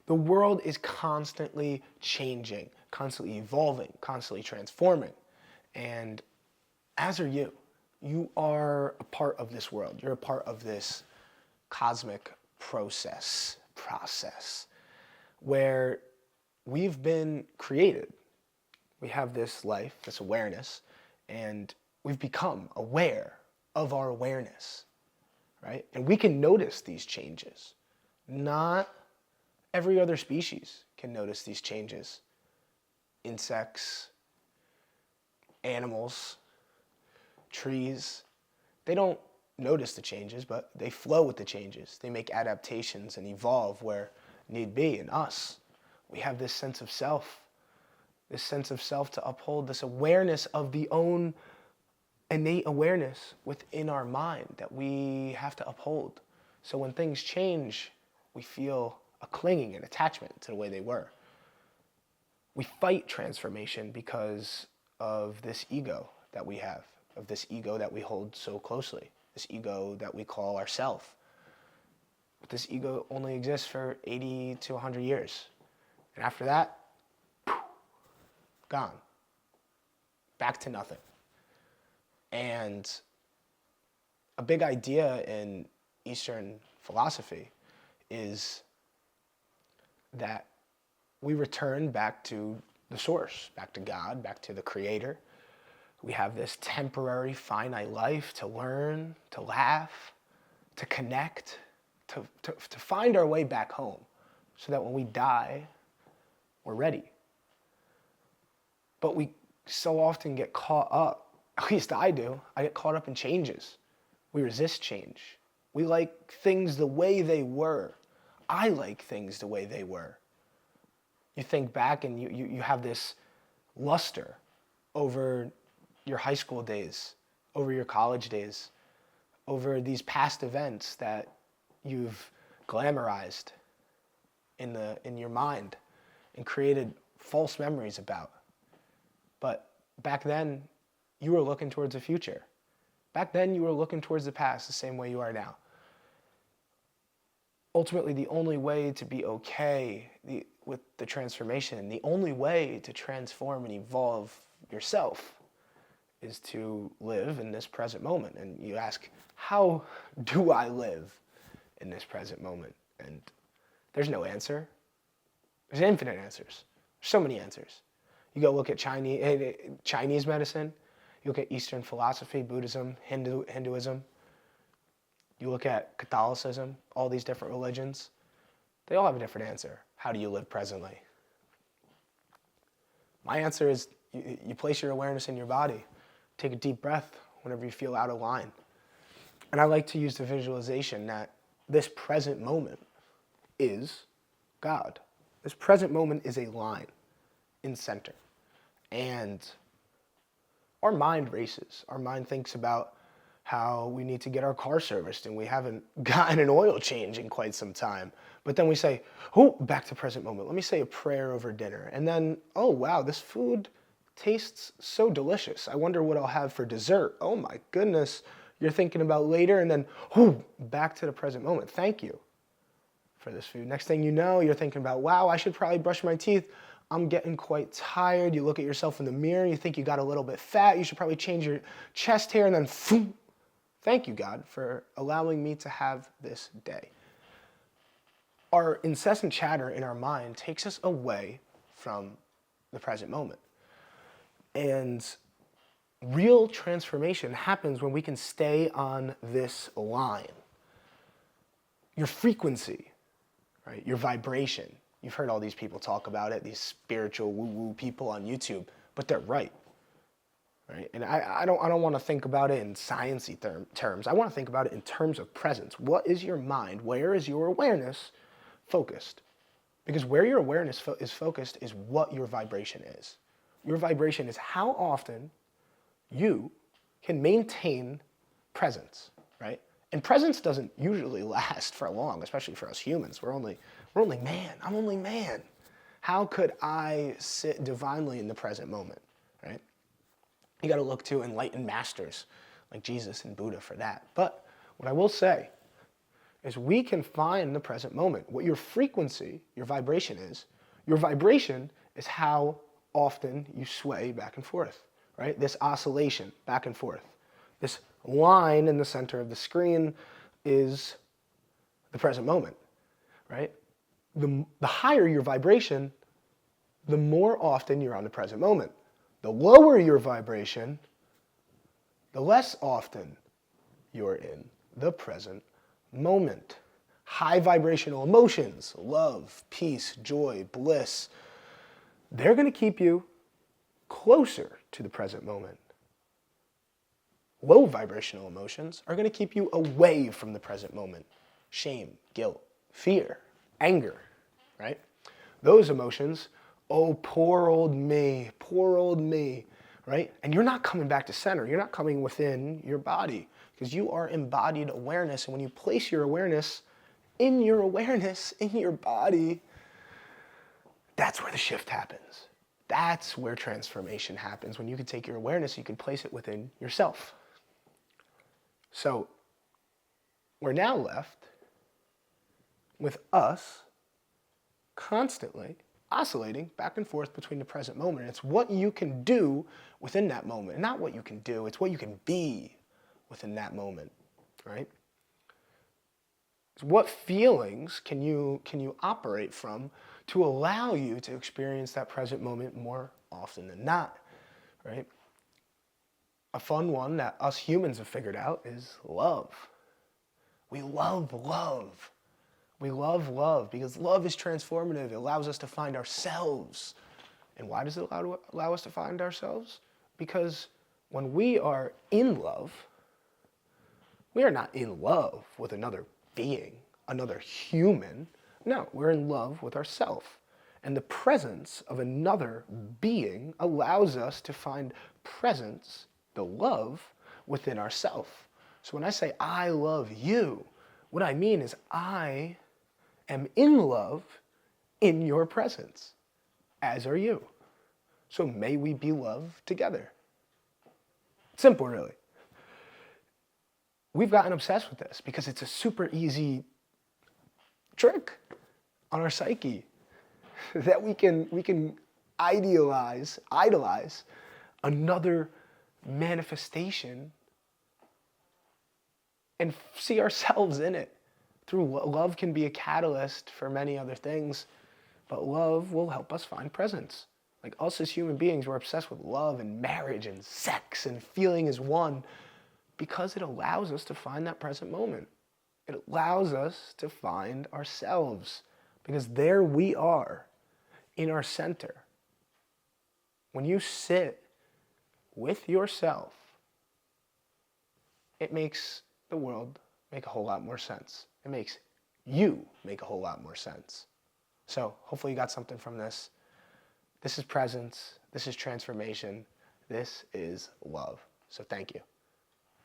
The world is constantly changing, constantly evolving, constantly transforming. And as are you. You are a part of this world. You're a part of this cosmic process where we've been created. We have this life, this awareness, and we've become aware of our awareness, right? And we can notice these changes. Not every other species can notice these changes. Insects, animals, trees, they don't notice the changes, but they flow with the changes. They make adaptations and evolve where need be. In us, we have this sense of self to uphold, this awareness of the own innate awareness within our mind that we have to uphold. So when things change, we feel a clinging and attachment to the way they were. We fight transformation because of this ego that we have, of this ego that we hold so closely, this ego that we call ourself. But this ego only exists for 80 to 100 years. And after that, gone. Back to nothing. And a big idea in Eastern philosophy is that we return back to the source, back to God, back to the Creator. We have this temporary, finite life to learn, to laugh, to connect, to find our way back home so that when we die, we're ready. But we so often get caught up, at least I do, I get caught up in changes. We resist change. We like things the way they were. I like things the way they were. You think back and you have this luster over your high school days, over your college days, over these past events that you've glamorized in your mind and created false memories about. But back then, you were looking towards the future. Back then, you were looking towards the past the same way you are now. Ultimately, the only way to be okay with the transformation, the only way to transform and evolve yourself is to live in this present moment. And you ask, how do I live in this present moment? And there's no answer. There's infinite answers. There's so many answers. You go look at Chinese medicine, you look at Eastern philosophy, Buddhism, Hinduism, you look at Catholicism, all these different religions, they all have a different answer. How do you live presently? My answer is you place your awareness in your body. Take a deep breath whenever you feel out of line. And I like to use the visualization that this present moment is God. This present moment is a line in center. And our mind races. Our mind thinks about how we need to get our car serviced and we haven't gotten an oil change in quite some time. But then we say, oh, back to present moment. Let me say a prayer over dinner. And then, oh, wow, this food tastes so delicious. I wonder what I'll have for dessert. Oh my goodness, you're thinking about later. And then, oh, back to the present moment. Thank you for this food. Next thing you know, you're thinking about, wow, I should probably brush my teeth. I'm getting quite tired. You look at yourself in the mirror, you think you got a little bit fat. You should probably change your chest hair. And then, boom, thank you, God, for allowing me to have this day. Our incessant chatter in our mind takes us away from the present moment. And real transformation happens when we can stay on this line. Your frequency, right? Your vibration. You've heard all these people talk about it, these spiritual woo-woo people on YouTube, but they're right. Right? And I don't want to think about it in sciencey terms. I want to think about it in terms of presence. What is your mind? Where is your awareness focused? Because where your awareness is focused is what your vibration is. Your vibration is how often you can maintain presence, right? And presence doesn't usually last for long, especially for us humans. We're only man. I'm only man. How could I sit divinely in the present moment, right? You got to look to enlightened masters like Jesus and Buddha for that. But what I will say is we can find the present moment. What your frequency, your vibration is, your vibration is how often you sway back and forth, right? This oscillation back and forth. This line in the center of the screen is the present moment, right? The higher your vibration, the more often you're on the present moment. The lower your vibration, the less often you're in the present moment. High vibrational emotions, love, peace, joy, bliss, they're going to keep you closer to the present moment. Low vibrational emotions are going to keep you away from the present moment. Shame, guilt, fear, anger, right? Those emotions, oh, poor old me, right? And you're not coming back to center. You're not coming within your body because you are embodied awareness. And when you place your awareness in your body, that's where the shift happens. That's where transformation happens. When you can take your awareness, you can place it within yourself. So we're now left with us constantly oscillating back and forth between the present moment. It's what you can do within that moment. Not what you can do, it's what you can be within that moment, right? What feelings can you operate from to allow you to experience that present moment more often than not, right? A fun one that us humans have figured out is love. We love love. We love love because love is transformative. It allows us to find ourselves. And why does it allow us to find ourselves? Because when we are in love, we are not in love with another being, another human. No, we're in love with ourselves. And the presence of another being allows us to find presence, the love, within ourselves. So when I say, I love you, what I mean is I am in love in your presence, as are you. So may we be loved together. Simple, really. We've gotten obsessed with this because it's a super easy trick on our psyche that we can idolize another manifestation and see ourselves in it. Love can be a catalyst for many other things, but love will help us find presence. Like us as human beings, we're obsessed with love and marriage and sex and feeling as one because it allows us to find that present moment. It allows us to find ourselves because there we are in our center. When you sit with yourself, it makes the world make a whole lot more sense. It makes you make a whole lot more sense. So hopefully you got something from this. This is presence. This is transformation. This is love. So thank you.